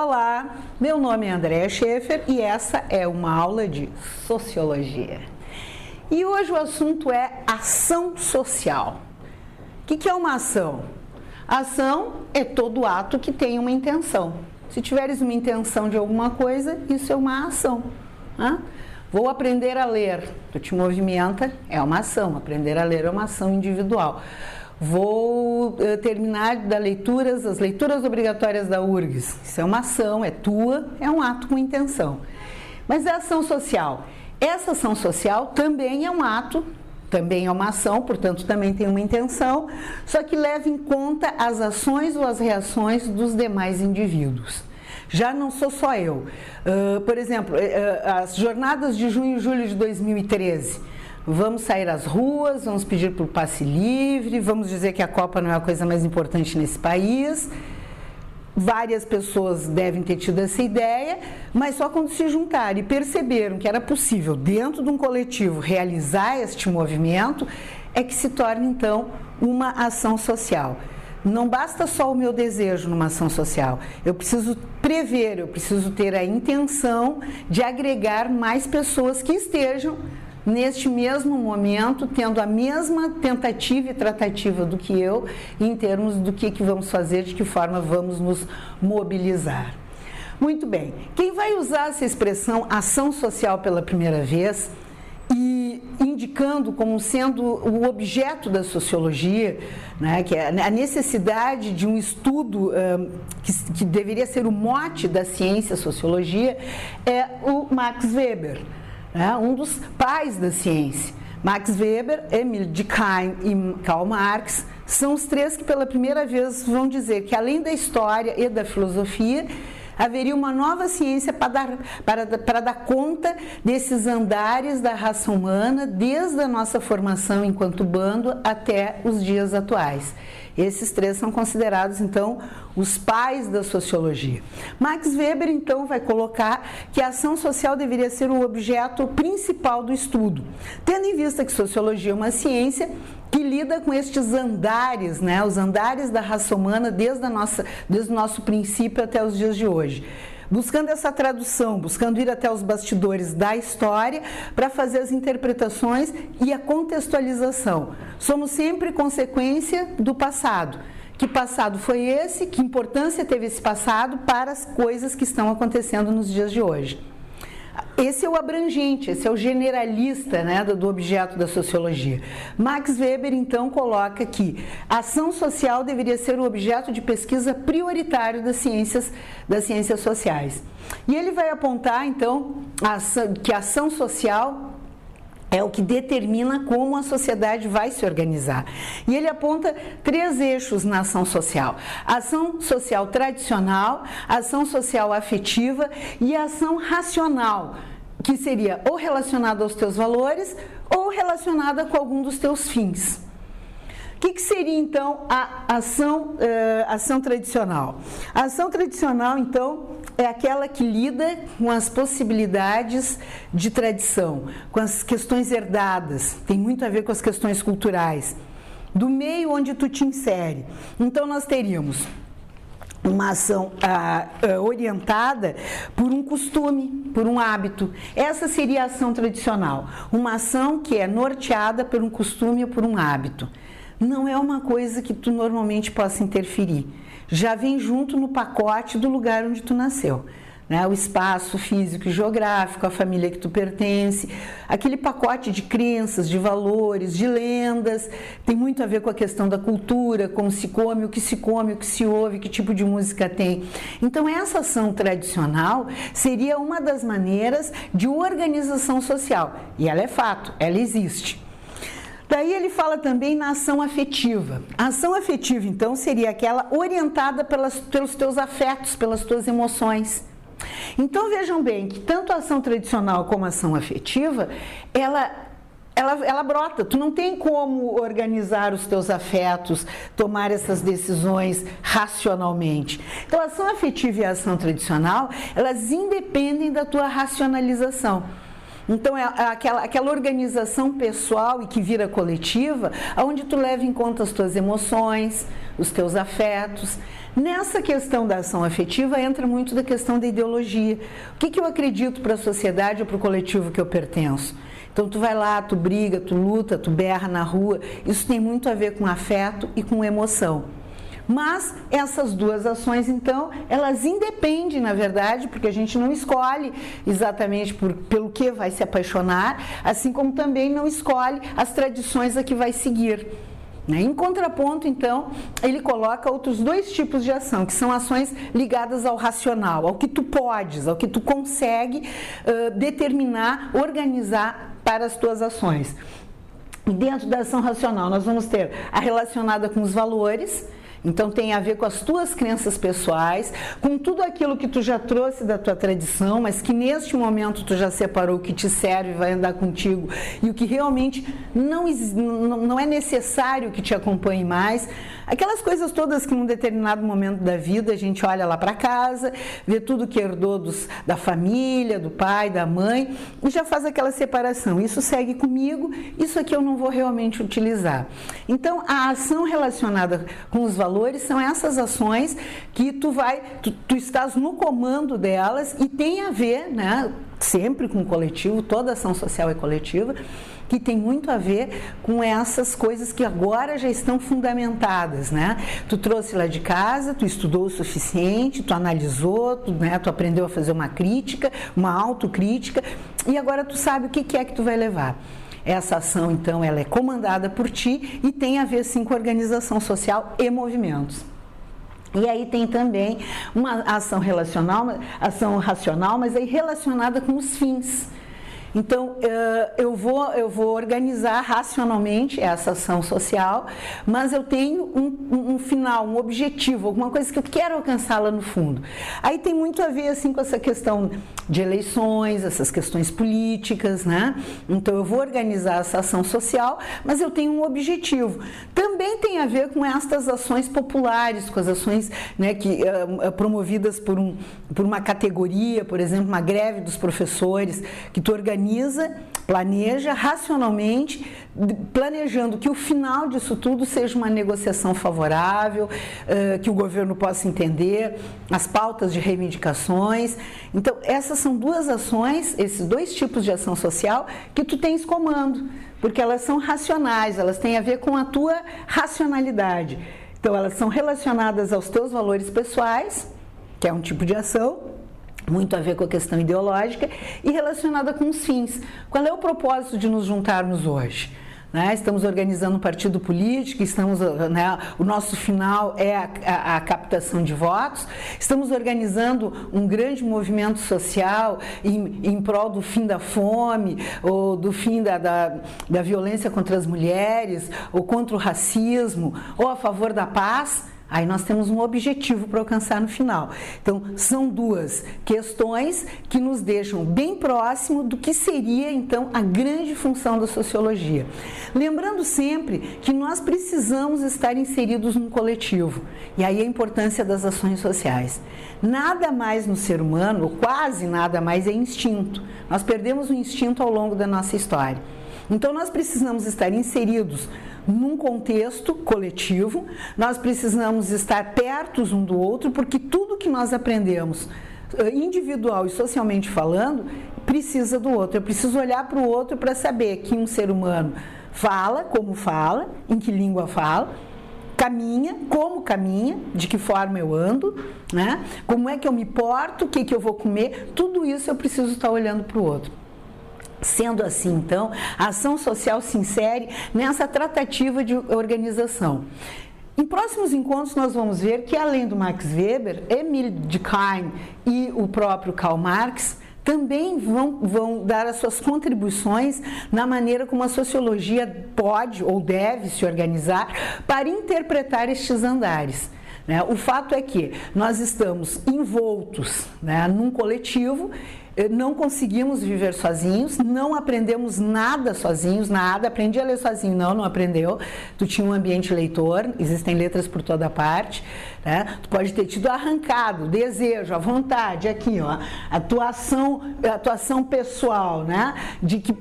Olá, meu nome é Andréa Schaefer e essa é uma aula de Sociologia. E hoje o assunto é ação social. O que é uma ação? Ação é todo ato que tem uma intenção. Se tiveres uma intenção de alguma coisa, isso é uma ação. Vou aprender a ler, tu te movimenta, é uma ação. Aprender a ler é uma ação individual. Vou terminar as leituras obrigatórias da URGS. Isso é uma ação, é tua, é um ato com intenção. Mas a ação social. Essa ação social também é um ato, também é uma ação, portanto também tem uma intenção, só que leva em conta as ações ou as reações dos demais indivíduos. Já não sou só eu. Por exemplo, as jornadas de junho e julho de 2013. Vamos sair às ruas, vamos pedir por passe livre, vamos dizer que a Copa não é a coisa mais importante nesse país. Várias pessoas devem ter tido essa ideia, mas só quando se juntaram e perceberam que era possível, dentro de um coletivo, realizar este movimento, é que se torna, então, uma ação social. Não basta só o meu desejo numa ação social, eu preciso prever, eu preciso ter a intenção de agregar mais pessoas que estejam neste mesmo momento, tendo a mesma tentativa e tratativa do que eu, em termos do que vamos fazer, de que forma vamos nos mobilizar. Muito bem, quem vai usar essa expressão ação social pela primeira vez e indicando como sendo o objeto da sociologia, né, que é a necessidade de um estudo que deveria ser o mote da ciência sociologia, é o Max Weber, um dos pais da ciência. Max Weber, Emile Durkheim e Karl Marx são os três que pela primeira vez vão dizer que além da história e da filosofia, haveria uma nova ciência para dar conta desses andares da raça humana, desde a nossa formação enquanto bando até os dias atuais. Esses três são considerados, então, os pais da sociologia. Max Weber, então, vai colocar que a ação social deveria ser o objeto principal do estudo, tendo em vista que sociologia é uma ciência que lida com estes andares, os andares da raça humana desde o nosso princípio até os dias de hoje. Buscando essa tradução, buscando ir até os bastidores da história para fazer as interpretações e a contextualização. Somos sempre consequência do passado. Que passado foi esse? Que importância teve esse passado para as coisas que estão acontecendo nos dias de hoje? Esse é o abrangente, esse é o generalista do objeto da sociologia. Max Weber, então, coloca que a ação social deveria ser o objeto de pesquisa prioritário das ciências sociais. E ele vai apontar, então, que a ação social é o que determina como a sociedade vai se organizar. E ele aponta três eixos na ação social: a ação social tradicional, a ação social afetiva e a ação racional, que seria ou relacionada aos teus valores ou relacionada com algum dos teus fins. O que seria, então, a ação tradicional? A ação tradicional, então, é aquela que lida com as possibilidades de tradição, com as questões herdadas, tem muito a ver com as questões culturais, do meio onde tu te insere. Então, nós teríamos uma ação orientada por um costume, por um hábito. Essa seria a ação tradicional, uma ação que é norteada por um costume ou por um hábito. Não é uma coisa que tu normalmente possa interferir. Já vem junto no pacote do lugar onde tu nasceu. O espaço físico e geográfico, a família que tu pertence, aquele pacote de crenças, de valores, de lendas, tem muito a ver com a questão da cultura, como se come, o que se ouve, que tipo de música tem. Então, essa ação tradicional seria uma das maneiras de organização social. E ela é fato, ela existe. Daí ele fala também na ação afetiva. A ação afetiva, então, seria aquela orientada pelos teus afetos, pelas tuas emoções. Então, vejam bem que tanto a ação tradicional como a ação afetiva, ela brota. Tu não tem como organizar os teus afetos, tomar essas decisões racionalmente. Então, a ação afetiva e a ação tradicional, elas independem da tua racionalização. Então, é aquela organização pessoal e que vira coletiva, onde tu leva em conta as tuas emoções, os teus afetos. Nessa questão da ação afetiva entra muito da questão da ideologia. O que eu acredito para a sociedade ou para o coletivo que eu pertenço? Então, tu vai lá, tu briga, tu luta, tu berra na rua. Isso tem muito a ver com afeto e com emoção. Mas essas duas ações, então, elas independem, na verdade, porque a gente não escolhe exatamente pelo que vai se apaixonar, assim como também não escolhe as tradições a que vai seguir. Em contraponto, então, ele coloca outros dois tipos de ação, que são ações ligadas ao racional, ao que tu podes, ao que tu consegue determinar, organizar para as tuas ações. E dentro da ação racional, nós vamos ter a relacionada com os valores. Então tem a ver com as tuas crenças pessoais, com tudo aquilo que tu já trouxe da tua tradição, mas que neste momento tu já separou o que te serve e vai andar contigo, e o que realmente não é necessário que te acompanhe mais. Aquelas coisas todas que num determinado momento da vida a gente olha lá para casa, vê tudo que herdou da família, do pai, da mãe, e já faz aquela separação. Isso segue comigo, isso aqui eu não vou realmente utilizar. Então a ação relacionada com os valores são essas ações que tu estás no comando delas e tem a ver, né, sempre com o coletivo, toda ação social é coletiva, que tem muito a ver com essas coisas que agora já estão fundamentadas, né? Tu trouxe lá de casa, tu estudou o suficiente, tu analisou, tu aprendeu a fazer uma crítica, uma autocrítica, e agora tu sabe o que é que tu vai levar. Essa ação, então, ela é comandada por ti e tem a ver, sim, com organização social e movimentos. E aí tem também uma ação racional, mas aí relacionada com os fins. Então, eu vou organizar racionalmente essa ação social, mas eu tenho um final, um objetivo, alguma coisa que eu quero alcançar lá no fundo. Aí tem muito a ver, assim, com essa questão de eleições, essas questões políticas, né? Então, eu vou organizar essa ação social, mas eu tenho um objetivo. Também tem a ver com estas ações populares, com as ações, né, promovidas por uma categoria, por exemplo, uma greve dos professores, que tu organiza, planeja racionalmente, planejando que o final disso tudo seja uma negociação favorável, que o governo possa entender, as pautas de reivindicações. Então, essas são duas ações, esses dois tipos de ação social que tu tens comando, porque elas são racionais, elas têm a ver com a tua racionalidade. Então, elas são relacionadas aos teus valores pessoais, que é um tipo de ação, muito a ver com a questão ideológica, e relacionada com os fins. Qual é o propósito de nos juntarmos hoje? Né? Estamos organizando um partido político, o nosso final é a captação de votos, estamos organizando um grande movimento social em prol do fim da fome, ou do fim da violência contra as mulheres, ou contra o racismo, ou a favor da paz. Aí nós temos um objetivo para alcançar no final. Então, são duas questões que nos deixam bem próximo do que seria, então, a grande função da sociologia. Lembrando sempre que nós precisamos estar inseridos num coletivo. E aí a importância das ações sociais. Nada mais no ser humano, ou quase nada mais, é instinto. Nós perdemos o instinto ao longo da nossa história. Então, nós precisamos estar inseridos num contexto coletivo, nós precisamos estar perto um do outro, porque tudo que nós aprendemos, individual e socialmente falando, precisa do outro. Eu preciso olhar para o outro para saber que um ser humano fala, como fala, em que língua fala, caminha, como caminha, de que forma eu ando, né? Como é que eu me porto, o que eu vou comer, tudo isso eu preciso estar olhando para o outro. Sendo assim, então, a ação social se insere nessa tratativa de organização. Em próximos encontros, nós vamos ver que, além do Max Weber, Emile Durkheim e o próprio Karl Marx também vão dar as suas contribuições na maneira como a sociologia pode ou deve se organizar para interpretar estes andares. O fato é que nós estamos envoltos, num coletivo, não conseguimos viver sozinhos, não aprendemos nada sozinhos, nada. Aprendi a ler sozinho, não aprendeu. Tu tinha um ambiente leitor, existem letras por toda parte, né? Tu pode ter tido arrancado, desejo, a vontade, aqui, ó, atuação pessoal, né? De que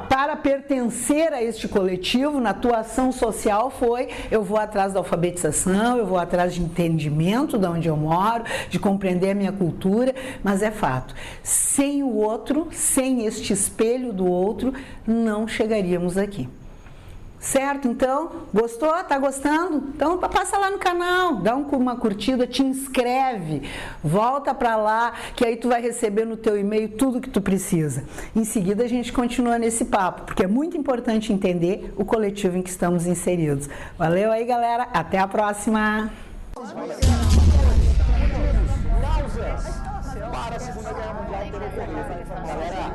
para pertencer a este coletivo, na tua ação social foi, eu vou atrás da alfabetização, eu vou atrás de entendimento de onde eu moro, de compreender a minha cultura, mas é fato, sem o outro, sem este espelho do outro, não chegaríamos aqui. Certo? Então, gostou? Tá gostando? Então, passa lá no canal, dá uma curtida, te inscreve, volta para lá, que aí tu vai receber no teu e-mail tudo que tu precisa. Em seguida, a gente continua nesse papo, porque é muito importante entender o coletivo em que estamos inseridos. Valeu aí, galera. Até a próxima! Para a Segunda Guerra Mundial ter ocorrido. Galera,